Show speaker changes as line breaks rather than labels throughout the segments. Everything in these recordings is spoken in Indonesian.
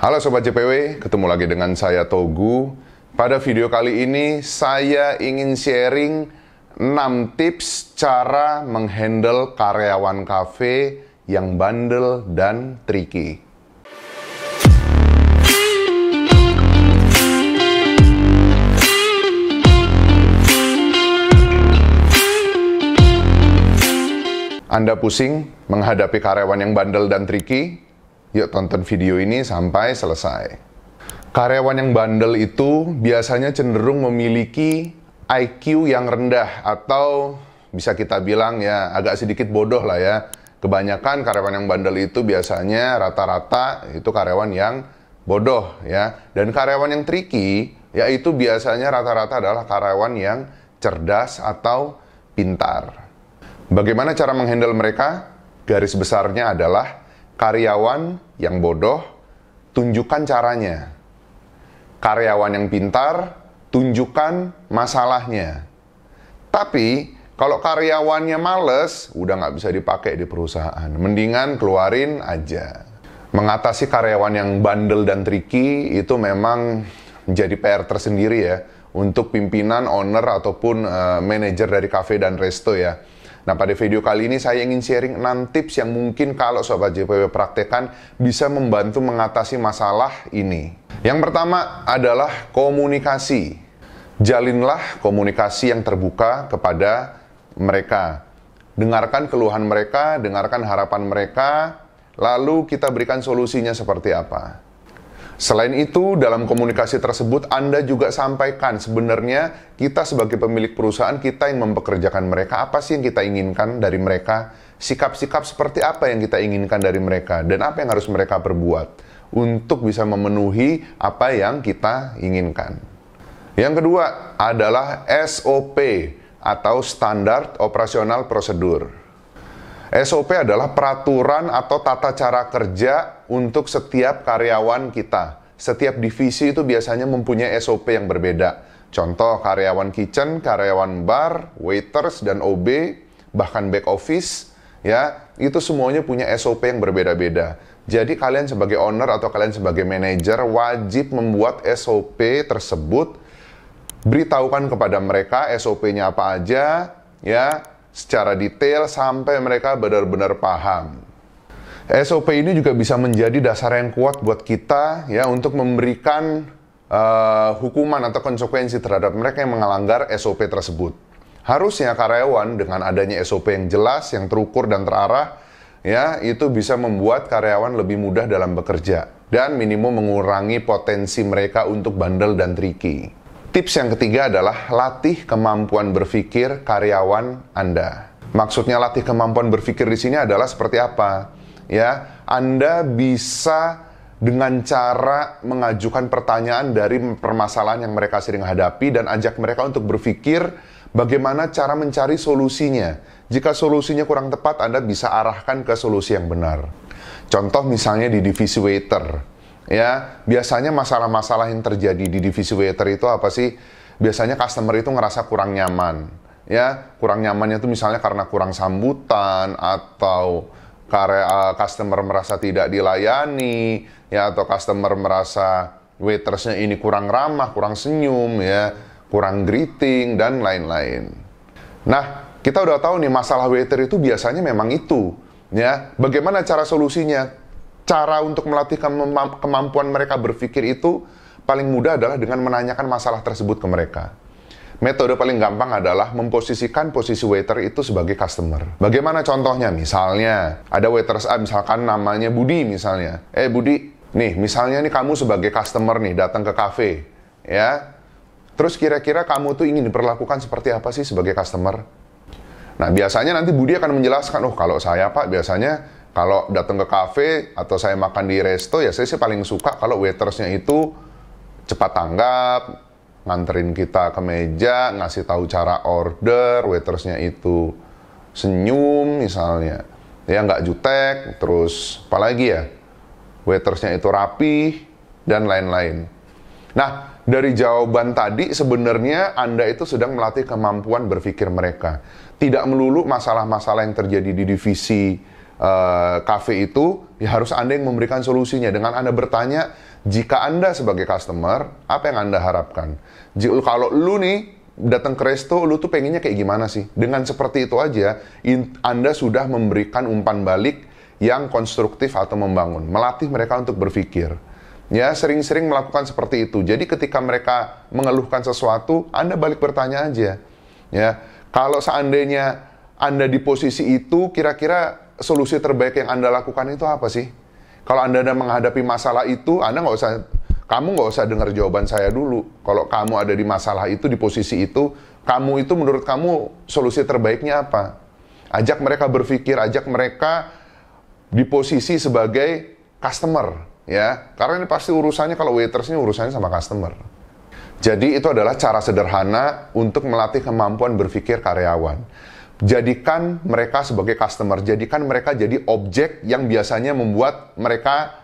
Halo Sobat JPW, ketemu lagi dengan saya Togu. Pada video kali ini saya ingin sharing 6 tips cara menghandle karyawan kafe yang bandel dan tricky. Anda pusing menghadapi karyawan yang bandel dan tricky? Yuk tonton video ini sampai selesai. Karyawan yang bandel itu biasanya cenderung memiliki IQ yang rendah atau bisa kita bilang ya agak sedikit bodoh lah ya. Kebanyakan karyawan yang bandel itu biasanya rata-rata itu karyawan yang bodoh ya. Dan karyawan yang tricky yaitu biasanya rata-rata adalah karyawan yang cerdas atau pintar. Bagaimana cara menghandle mereka? Garis besarnya adalah karyawan yang bodoh, tunjukkan caranya. Karyawan yang pintar, tunjukkan masalahnya. Tapi, kalau karyawannya males, udah nggak bisa dipakai di perusahaan. Mendingan keluarin aja. Mengatasi karyawan yang bandel dan tricky, itu memang menjadi PR tersendiri ya, untuk pimpinan, owner, ataupun manajer dari kafe dan resto ya. Nah, pada video kali ini saya ingin sharing 6 tips yang mungkin kalau Sobat JPW praktekkan bisa membantu mengatasi masalah ini. Yang pertama adalah komunikasi. Jalinlah komunikasi yang terbuka kepada mereka. Dengarkan keluhan mereka, dengarkan harapan mereka, lalu kita berikan solusinya seperti apa. Selain itu, dalam komunikasi tersebut Anda juga sampaikan sebenarnya kita sebagai pemilik perusahaan, kita yang mempekerjakan mereka, apa sih yang kita inginkan dari mereka, sikap-sikap seperti apa yang kita inginkan dari mereka, dan apa yang harus mereka perbuat untuk bisa memenuhi apa yang kita inginkan. Yang kedua adalah SOP atau Standard Operasional Prosedur. SOP adalah peraturan atau tata cara kerja untuk setiap karyawan kita. Setiap divisi itu biasanya mempunyai SOP yang berbeda. Contoh karyawan kitchen, karyawan bar, waiters, dan OB, bahkan back office, ya, itu semuanya punya SOP yang berbeda-beda. Jadi kalian sebagai owner atau kalian sebagai manajer wajib membuat SOP tersebut, beritahukan kepada mereka SOP-nya apa aja, ya, secara detail sampai mereka benar-benar paham. SOP ini juga bisa menjadi dasar yang kuat buat kita ya untuk memberikan hukuman atau konsekuensi terhadap mereka yang melanggar SOP tersebut. Harusnya karyawan dengan adanya SOP yang jelas, yang terukur dan terarah ya, itu bisa membuat karyawan lebih mudah dalam bekerja dan minimum mengurangi potensi mereka untuk bandel dan tricky. Tips yang ketiga adalah latih kemampuan berpikir karyawan Anda. Maksudnya latih kemampuan berpikir di sini adalah seperti apa? Ya, Anda bisa dengan cara mengajukan pertanyaan dari permasalahan yang mereka sering hadapi dan ajak mereka untuk berpikir bagaimana cara mencari solusinya. Jika solusinya kurang tepat, Anda bisa arahkan ke solusi yang benar. Contoh misalnya di divisi waiter. Ya, biasanya masalah-masalah yang terjadi di divisi waiter itu apa sih? Biasanya customer itu ngerasa kurang nyaman. Ya, kurang nyamannya itu misalnya karena kurang sambutan atau customer merasa tidak dilayani, ya, atau customer merasa waitersnya ini kurang ramah, kurang senyum, ya, kurang greeting dan lain-lain. Nah, kita udah tahu nih masalah waiter itu biasanya memang itu, ya. Bagaimana cara solusinya? Cara untuk melatih kemampuan mereka berpikir itu paling mudah adalah dengan menanyakan masalah tersebut ke mereka. Metode paling gampang adalah memposisikan posisi waiter itu sebagai customer. Bagaimana contohnya? Misalnya, ada waiters A, misalkan namanya Budi misalnya. Budi, nih misalnya nih kamu sebagai customer nih datang ke kafe, ya. Terus kira-kira kamu tuh ingin diperlakukan seperti apa sih sebagai customer? Nah, biasanya nanti Budi akan menjelaskan, kalau saya Pak biasanya kalau datang ke kafe atau saya makan di resto, ya saya sih paling suka kalau waitersnya itu cepat tanggap, nganterin kita ke meja, ngasih tahu cara order, waitersnya itu senyum misalnya, ya nggak jutek, terus apalagi ya, waitersnya itu rapi, dan lain-lain. Nah, dari jawaban tadi sebenarnya Anda itu sedang melatih kemampuan berpikir mereka. Tidak melulu masalah-masalah yang terjadi di divisi kafe itu, ya harus Anda yang memberikan solusinya. Dengan Anda bertanya, Jika Anda sebagai customer, apa yang Anda harapkan? Kalau lu nih datang ke resto, lu tuh pengennya kayak gimana sih? Dengan seperti itu aja, Anda sudah memberikan umpan balik yang konstruktif atau membangun. Melatih mereka untuk berpikir. Ya, sering-sering melakukan seperti itu. Jadi ketika mereka mengeluhkan sesuatu, Anda balik bertanya aja. Ya, kalau seandainya Anda di posisi itu, kira-kira solusi terbaik yang Anda lakukan itu apa sih? Kalau Anda menghadapi masalah itu, kamu nggak usah dengar jawaban saya dulu. Kalau kamu ada di masalah itu, di posisi itu, kamu itu menurut kamu solusi terbaiknya apa? Ajak mereka berpikir, ajak mereka di posisi sebagai customer. Ya, karena ini pasti urusannya, kalau waiters ini urusannya sama customer. Jadi itu adalah cara sederhana untuk melatih kemampuan berpikir karyawan. Jadikan mereka sebagai customer, jadikan mereka jadi objek yang biasanya membuat mereka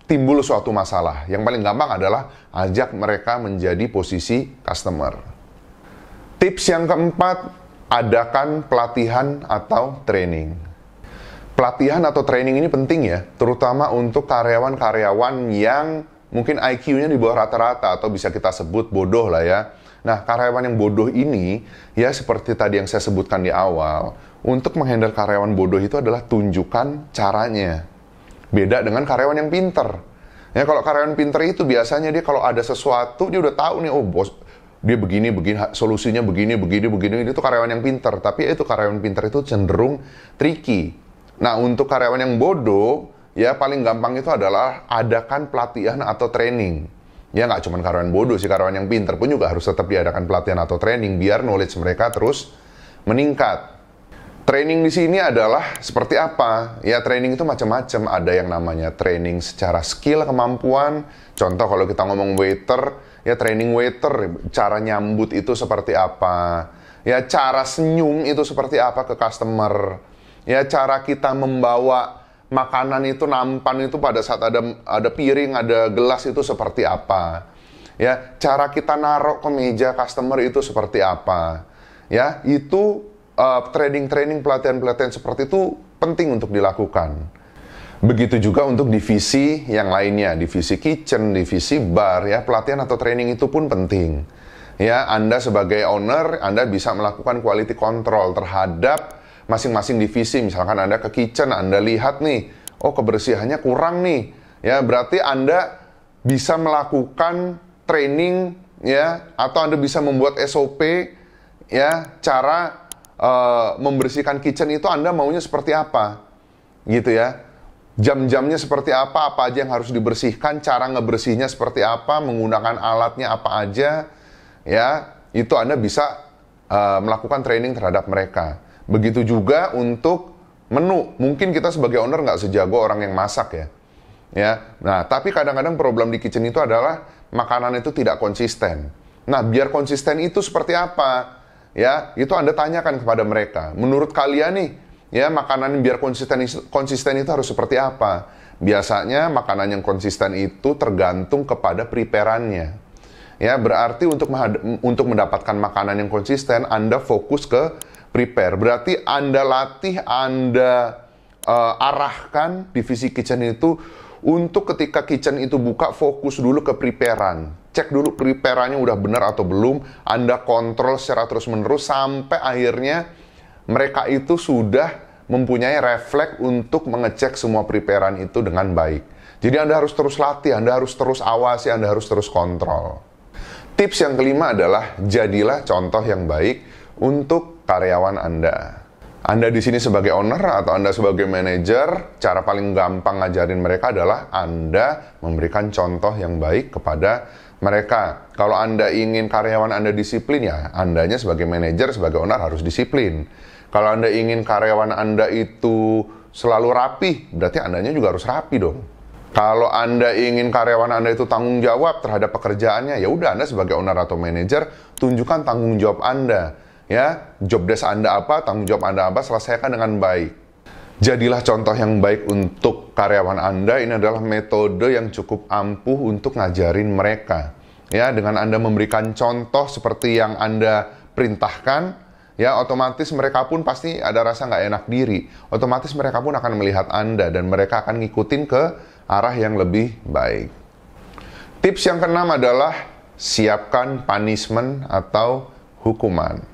timbul suatu masalah. Yang paling gampang adalah ajak mereka menjadi posisi customer. Tips yang keempat, adakan pelatihan atau training. Pelatihan atau training ini penting ya, terutama untuk karyawan-karyawan yang mungkin IQ-nya di bawah rata-rata atau bisa kita sebut bodoh lah ya. Nah, karyawan yang bodoh ini, ya seperti tadi yang saya sebutkan di awal, untuk menghandle karyawan bodoh itu adalah tunjukkan caranya. Beda dengan karyawan yang pinter. Ya, kalau karyawan pinter itu biasanya dia kalau ada sesuatu, dia udah tahu nih, oh bos, dia begini, solusinya begini, itu karyawan yang pinter. Tapi itu karyawan pinter itu cenderung tricky. Nah, untuk karyawan yang bodoh, ya paling gampang itu adalah adakan pelatihan atau training. Ya nggak cuma karyawan bodoh sih, karyawan yang pinter pun juga harus tetap diadakan pelatihan atau training biar knowledge mereka terus meningkat. Training di sini adalah seperti apa? Ya training itu macam-macam. Ada yang namanya training secara skill, kemampuan. Contoh kalau kita ngomong waiter, ya training waiter, cara nyambut itu seperti apa? Ya cara senyum itu seperti apa ke customer? Ya cara kita membawa makanan itu, nampan itu pada saat ada piring, ada gelas itu seperti apa. Ya, cara kita naruh ke meja customer itu seperti apa. Ya, itu training-training, pelatihan-pelatihan seperti itu penting untuk dilakukan. Begitu juga untuk divisi yang lainnya, divisi kitchen, divisi bar, ya pelatihan atau training itu pun penting. Ya, Anda sebagai owner, Anda bisa melakukan quality control terhadap masing-masing divisi. Misalkan Anda ke kitchen, Anda lihat nih, oh kebersihannya kurang nih. Ya, berarti Anda bisa melakukan training ya, atau Anda bisa membuat SOP ya, cara membersihkan kitchen itu Anda maunya seperti apa. Gitu ya. Jam-jamnya seperti apa aja yang harus dibersihkan, cara ngebersihnya seperti apa, menggunakan alatnya apa aja. Ya, itu Anda bisa melakukan training terhadap mereka. Begitu juga untuk menu. Mungkin kita sebagai owner nggak sejago orang yang masak ya. Ya, nah tapi kadang-kadang problem di kitchen itu adalah makanan itu tidak konsisten. Nah, biar konsisten itu seperti apa? Ya, itu Anda tanyakan kepada mereka. Menurut kalian nih, ya makanan biar konsisten itu harus seperti apa? Biasanya makanan yang konsisten itu tergantung kepada preparannya. Ya, berarti untuk mendapatkan makanan yang konsisten, Anda fokus ke prepare. Berarti Anda latih, Anda arahkan divisi kitchen itu untuk ketika kitchen itu buka, fokus dulu ke preparean. Cek dulu prepareannya udah benar atau belum. Anda kontrol secara terus-menerus sampai akhirnya mereka itu sudah mempunyai refleks untuk mengecek semua preparean itu dengan baik. Jadi Anda harus terus latih, Anda harus terus awasi, Anda harus terus kontrol. Tips yang kelima adalah jadilah contoh yang baik untuk karyawan Anda. Anda di sini sebagai owner atau Anda sebagai manajer, cara paling gampang ngajarin mereka adalah Anda memberikan contoh yang baik kepada mereka. Kalau Anda ingin karyawan Anda disiplin, ya Andanya sebagai manajer, sebagai owner harus disiplin. Kalau Anda ingin karyawan Anda itu selalu rapi, berarti Andanya juga harus rapi dong. Kalau Anda ingin karyawan Anda itu tanggung jawab terhadap pekerjaannya, ya udah Anda sebagai owner atau manajer, tunjukkan tanggung jawab Anda. Ya, job desk Anda apa, tanggung jawab Anda apa, selesaikan dengan baik. Jadilah contoh yang baik untuk karyawan Anda. Ini adalah metode yang cukup ampuh untuk ngajarin mereka. Ya, dengan Anda memberikan contoh seperti yang Anda perintahkan, ya otomatis mereka pun pasti ada rasa nggak enak diri. Otomatis mereka pun akan melihat Anda dan mereka akan ngikutin ke arah yang lebih baik. Tips yang keenam adalah siapkan punishment atau hukuman.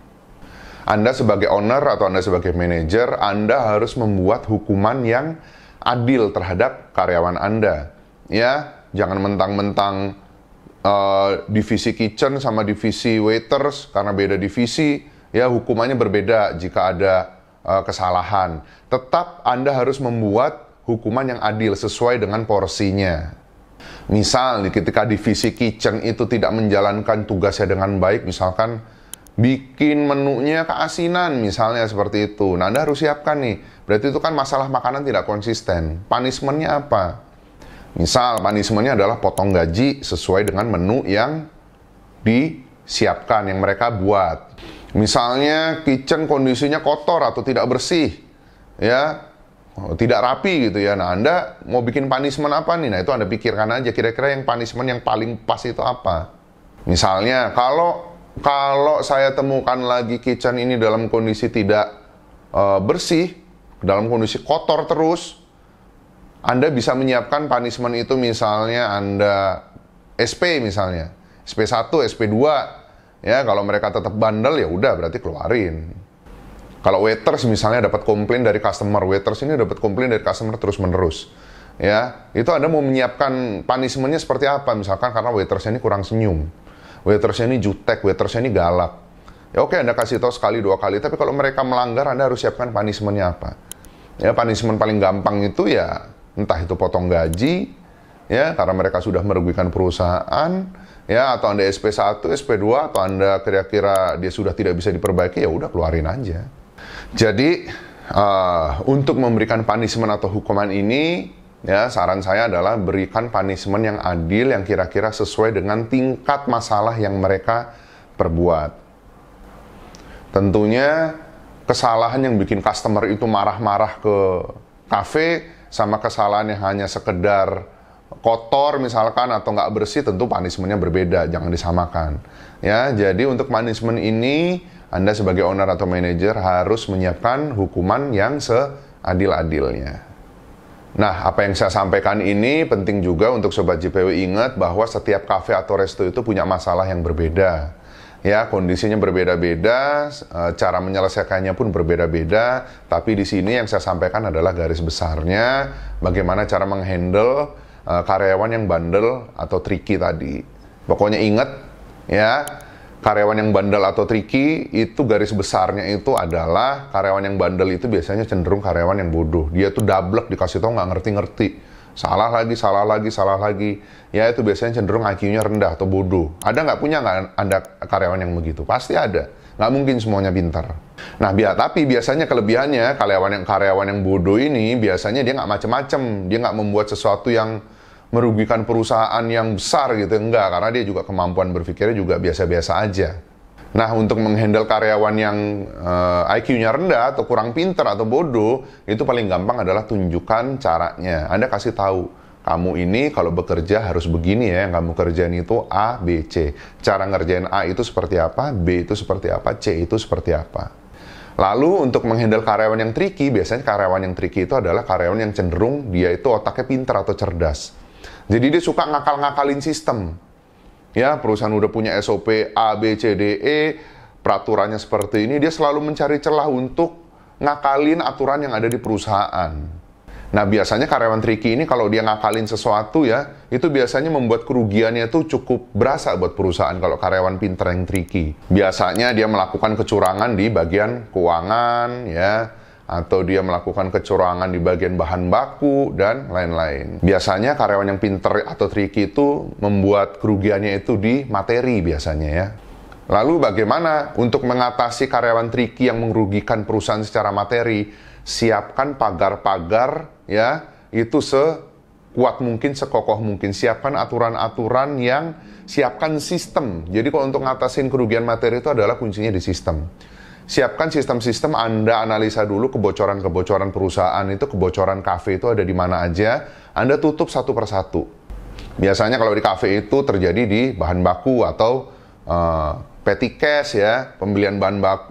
Anda sebagai owner atau Anda sebagai manajer, Anda harus membuat hukuman yang adil terhadap karyawan Anda. Ya, jangan mentang-mentang divisi kitchen sama divisi waiters, karena beda divisi, ya hukumannya berbeda jika ada kesalahan. Tetap Anda harus membuat hukuman yang adil sesuai dengan porsinya. Misal, ketika divisi kitchen itu tidak menjalankan tugasnya dengan baik, misalkan bikin menunya keasinan, misalnya seperti itu. Nah, Anda harus siapkan nih. Berarti itu kan masalah makanan tidak konsisten. Punishment-nya apa? Misal, punishment-nya adalah potong gaji sesuai dengan menu yang disiapkan, yang mereka buat. Misalnya, kitchen kondisinya kotor atau tidak bersih. Ya, tidak rapi gitu ya. Nah, Anda mau bikin punishment apa nih? Nah, itu Anda pikirkan aja kira-kira yang punishment yang paling pas itu apa. Misalnya, kalau saya temukan lagi kitchen ini dalam kondisi tidak bersih, dalam kondisi kotor terus, Anda bisa menyiapkan punishment itu, misalnya Anda SP misalnya, SP1, SP2. Ya, kalau mereka tetap bandel ya udah berarti keluarin. Kalau waiters misalnya dapat komplain dari customer, waiters ini dapat komplain dari customer terus-menerus. Ya, itu Anda mau menyiapkan punishment-nya seperti apa? Misalkan karena waitersnya ini kurang senyum, waitersnya ini jutek, waitersnya ini galak. Ya oke, Anda kasih tahu sekali, 2 kali, tapi kalau mereka melanggar, Anda harus siapkan punishment-nya apa? Ya, punishment paling gampang itu ya, entah itu potong gaji, ya, karena mereka sudah merugikan perusahaan, ya, atau Anda SP1, SP2, atau Anda kira-kira dia sudah tidak bisa diperbaiki, ya udah keluarin aja. Jadi, untuk memberikan punishment atau hukuman ini, ya, saran saya adalah berikan punishment yang adil, yang kira-kira sesuai dengan tingkat masalah yang mereka perbuat. Tentunya, kesalahan yang bikin customer itu marah-marah ke kafe, sama kesalahan yang hanya sekedar kotor misalkan atau nggak bersih, tentu punishment-nya berbeda, jangan disamakan. Ya, jadi untuk punishment ini, Anda sebagai owner atau manajer harus menyiapkan hukuman yang seadil-adilnya. Nah, apa yang saya sampaikan ini penting juga untuk Sobat JPW ingat bahwa setiap kafe atau resto itu punya masalah yang berbeda. Ya, kondisinya berbeda-beda, cara menyelesaikannya pun berbeda-beda, tapi di sini yang saya sampaikan adalah garis besarnya, bagaimana cara menghandle karyawan yang bandel atau tricky tadi. Pokoknya ingat, ya, karyawan yang bandel atau tricky itu garis besarnya itu adalah karyawan yang bandel itu biasanya cenderung karyawan yang bodoh. Dia tuh dablek, dikasih tau nggak ngerti-ngerti. Salah lagi, salah lagi, salah lagi. Ya, itu biasanya cenderung IQ-nya rendah atau bodoh. Ada nggak Anda karyawan yang begitu? Pasti ada. Nggak mungkin semuanya pintar. Nah, tapi biasanya kelebihannya karyawan yang bodoh ini biasanya dia nggak macem-macem. Dia nggak membuat sesuatu yang merugikan perusahaan yang besar gitu, enggak, karena dia juga kemampuan berpikirnya juga biasa-biasa aja. Nah, untuk menghandle karyawan yang IQ-nya rendah atau kurang pintar atau bodoh, itu paling gampang adalah tunjukkan caranya. Anda kasih tahu, kamu ini kalau bekerja harus begini ya, yang kamu kerjain itu A, B, C. Cara ngerjain A itu seperti apa, B itu seperti apa, C itu seperti apa. Lalu untuk menghandle karyawan yang tricky, biasanya karyawan yang tricky itu adalah karyawan yang cenderung dia itu otaknya pintar atau cerdas. Jadi dia suka ngakal-ngakalin sistem. Ya, perusahaan udah punya SOP A, B, C, D, E, peraturannya seperti ini, dia selalu mencari celah untuk ngakalin aturan yang ada di perusahaan. Nah, biasanya karyawan tricky ini kalau dia ngakalin sesuatu ya, itu biasanya membuat kerugiannya itu cukup berasa buat perusahaan kalau karyawan pintar yang tricky. Biasanya dia melakukan kecurangan di bagian keuangan, ya, atau dia melakukan kecurangan di bagian bahan baku, dan lain-lain. Biasanya karyawan yang pinter atau tricky itu membuat kerugiannya itu di materi biasanya ya. Lalu bagaimana untuk mengatasi karyawan tricky yang merugikan perusahaan secara materi? Siapkan pagar-pagar ya, itu sekuat mungkin, sekokoh mungkin. Siapkan aturan-aturan yang, siapkan sistem. Jadi kalau untuk ngatasin kerugian materi itu adalah kuncinya di sistem. Siapkan sistem-sistem, Anda analisa dulu kebocoran-kebocoran perusahaan itu, kebocoran kafe itu ada di mana aja, Anda tutup satu persatu. Biasanya kalau di kafe itu terjadi di bahan baku atau petty cash ya, pembelian bahan baku,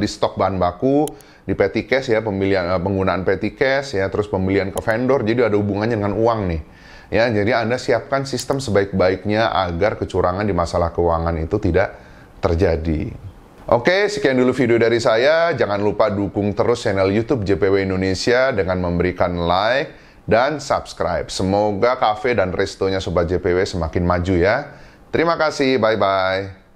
di stok bahan baku, di petty cash ya, penggunaan petty cash ya, terus pembelian ke vendor, jadi ada hubungannya dengan uang nih. Ya, jadi Anda siapkan sistem sebaik-baiknya agar kecurangan di masalah keuangan itu tidak terjadi. Oke, sekian dulu video dari saya. Jangan lupa dukung terus channel YouTube JPW Indonesia dengan memberikan like dan subscribe. Semoga kafe dan restonya Sobat JPW semakin maju ya. Terima kasih, bye-bye.